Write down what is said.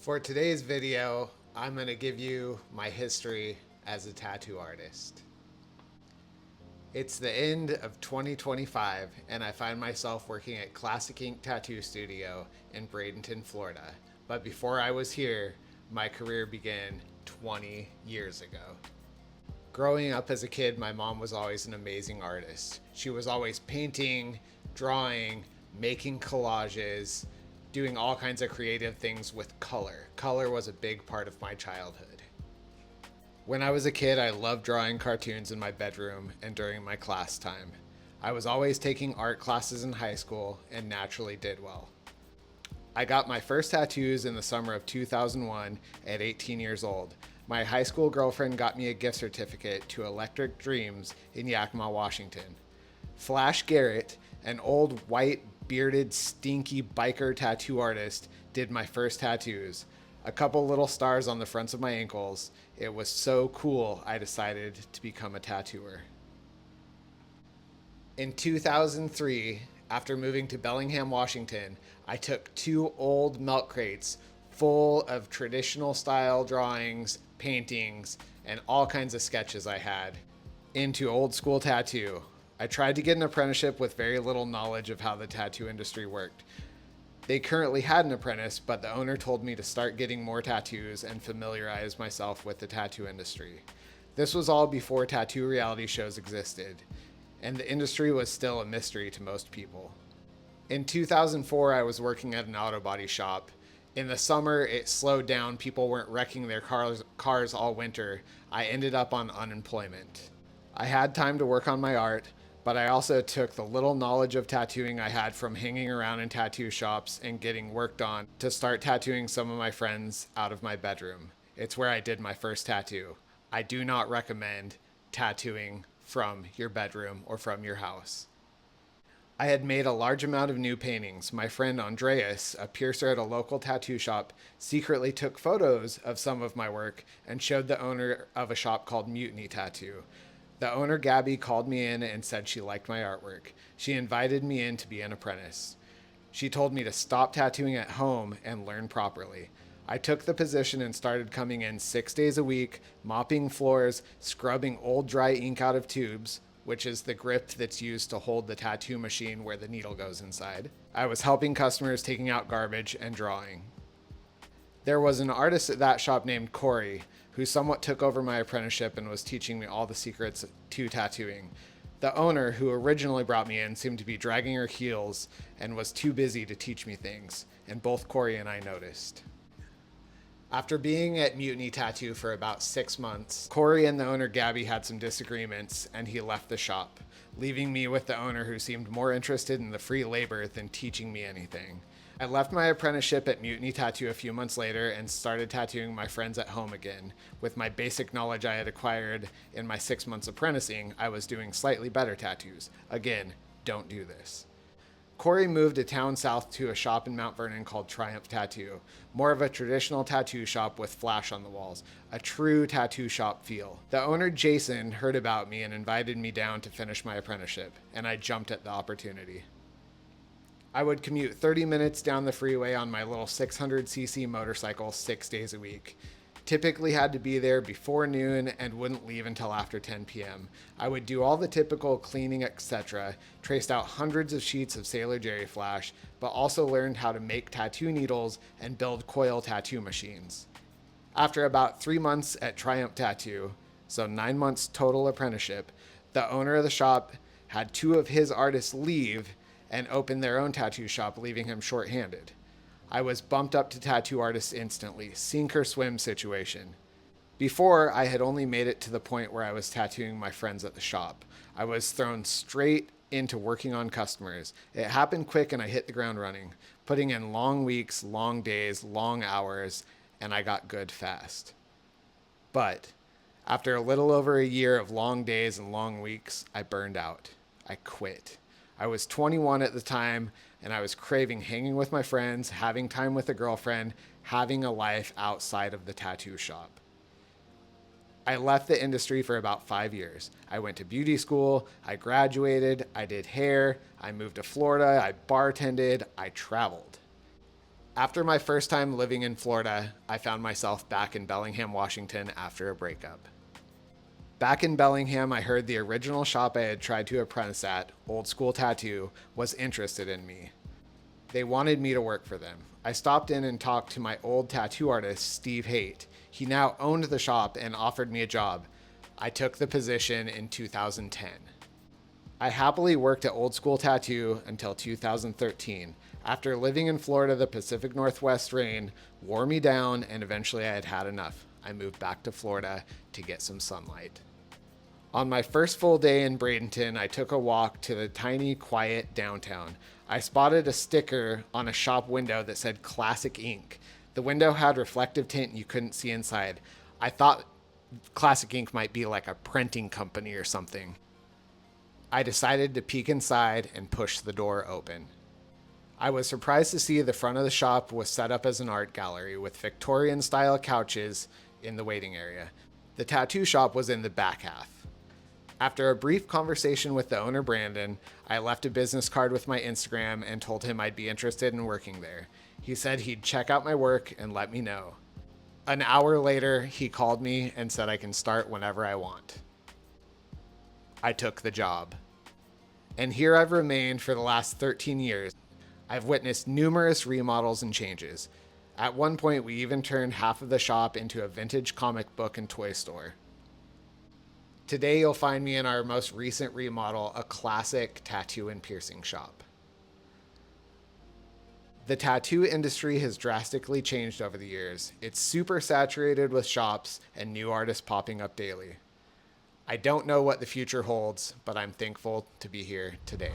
For today's video, I'm going to give you my history as a tattoo artist. It's the end of 2025 and I find myself working at Classic Ink Tattoo Studio in Bradenton, Florida. But before I was here, my career began 20 years ago. Growing up as a kid, my mom was always an amazing artist. She was always painting, drawing, making collages, doing all kinds of creative things with color. Color was a big part of my childhood. When I was a kid, I loved drawing cartoons in my bedroom and during my class time. I was always taking art classes in high school and naturally did well. I got my first tattoos in the summer of 2001 at 18 years old. My high school girlfriend got me a gift certificate to Electric Dreams in Yakima, Washington. Flash Garrett, an old white bearded stinky biker tattoo artist, did my first tattoos. A couple little stars on the fronts of my ankles. It was so cool I decided to become a tattooer. In 2003, after moving to Bellingham, Washington, I took two old milk crates full of traditional style drawings, paintings, and all kinds of sketches I had into old school tattoo. I tried to get an apprenticeship with very little knowledge of how the tattoo industry worked. They currently had an apprentice, but the owner told me to start getting more tattoos and familiarize myself with the tattoo industry. This was all before tattoo reality shows existed, and the industry was still a mystery to most people. In 2004, I was working at an auto body shop. In the summer, it slowed down. People weren't wrecking their cars all winter. I ended up on unemployment. I had time to work on my art, but I also took the little knowledge of tattooing I had from hanging around in tattoo shops and getting worked on to start tattooing some of my friends out of my bedroom. It's where I did my first tattoo. I do not recommend tattooing from your bedroom or from your house. I had made a large amount of new paintings. My friend Andreas, a piercer at a local tattoo shop, secretly took photos of some of my work and showed the owner of a shop called Mutiny Tattoo. The owner, Gabby, called me in and said she liked my artwork. She invited me in to be an apprentice. She told me to stop tattooing at home and learn properly. I took the position and started coming in 6 days a week, mopping floors, scrubbing old dry ink out of tubes, which is the grip that's used to hold the tattoo machine where the needle goes inside. I was helping customers taking out garbage and drawing. There was an artist at that shop named Corey who somewhat took over my apprenticeship and was teaching me all the secrets to tattooing. The owner, who originally brought me in, seemed to be dragging her heels and was too busy to teach me things, and both Corey and I noticed. After being at Mutiny Tattoo for about 6 months, Corey and the owner Gabby had some disagreements and he left the shop, leaving me with the owner who seemed more interested in the free labor than teaching me anything. I left my apprenticeship at Mutiny Tattoo a few months later and started tattooing my friends at home again. With my basic knowledge I had acquired in my 6 months apprenticing, I was doing slightly better tattoos. Again, don't do this. Corey moved a town south to a shop in Mount Vernon called Triumph Tattoo, more of a traditional tattoo shop with flash on the walls, a true tattoo shop feel. The owner, Jason, heard about me and invited me down to finish my apprenticeship, and I jumped at the opportunity. I would commute 30 minutes down the freeway on my little 600cc motorcycle 6 days a week. Typically had to be there before noon and wouldn't leave until after 10 p.m. I would do all the typical cleaning, etc., traced out hundreds of sheets of Sailor Jerry flash, but also learned how to make tattoo needles and build coil tattoo machines. After about 3 months at Triumph Tattoo, so 9 months total apprenticeship, the owner of the shop had 2 of his artists leave and open their own tattoo shop, leaving him short-handed. I was bumped up to tattoo artist instantly, sink or swim situation. Before, I had only made it to the point where I was tattooing my friends at the shop. I was thrown straight into working on customers. It happened quick and I hit the ground running, putting in long weeks, long days, long hours, and I got good fast. But after a little over a year of long days and long weeks, I burned out. I quit. I was 21 at the time, and I was craving hanging with my friends, having time with a girlfriend, having a life outside of the tattoo shop. I left the industry for about 5 years. I went to beauty school, I graduated, I did hair, I moved to Florida, I bartended, I traveled. After my first time living in Florida, I found myself back in Bellingham, Washington after a breakup. Back in Bellingham, I heard the original shop I had tried to apprentice at, Old School Tattoo, was interested in me. They wanted me to work for them. I stopped in and talked to my old tattoo artist, Steve Haight. He now owned the shop and offered me a job. I took the position in 2010. I happily worked at Old School Tattoo until 2013. After living in Florida, the Pacific Northwest rain wore me down, and eventually I had had enough. I moved back to Florida to get some sunlight. On my first full day in Bradenton, I took a walk to the tiny, quiet downtown. I spotted a sticker on a shop window that said Classic Ink. The window had reflective tint and you couldn't see inside. I thought Classic Ink might be like a printing company or something. I decided to peek inside and push the door open. I was surprised to see the front of the shop was set up as an art gallery with Victorian-style couches in the waiting area. The tattoo shop was in the back half. After a brief conversation with the owner, Brandon, I left a business card with my Instagram and told him I'd be interested in working there. He said he'd check out my work and let me know. An hour later, he called me and said I can start whenever I want. I took the job. And here I've remained for the last 13 years. I've witnessed numerous remodels and changes. At one point, we even turned half of the shop into a vintage comic book and toy store. Today, you'll find me in our most recent remodel, a classic tattoo and piercing shop. The tattoo industry has drastically changed over the years. It's super saturated with shops and new artists popping up daily. I don't know what the future holds, but I'm thankful to be here today.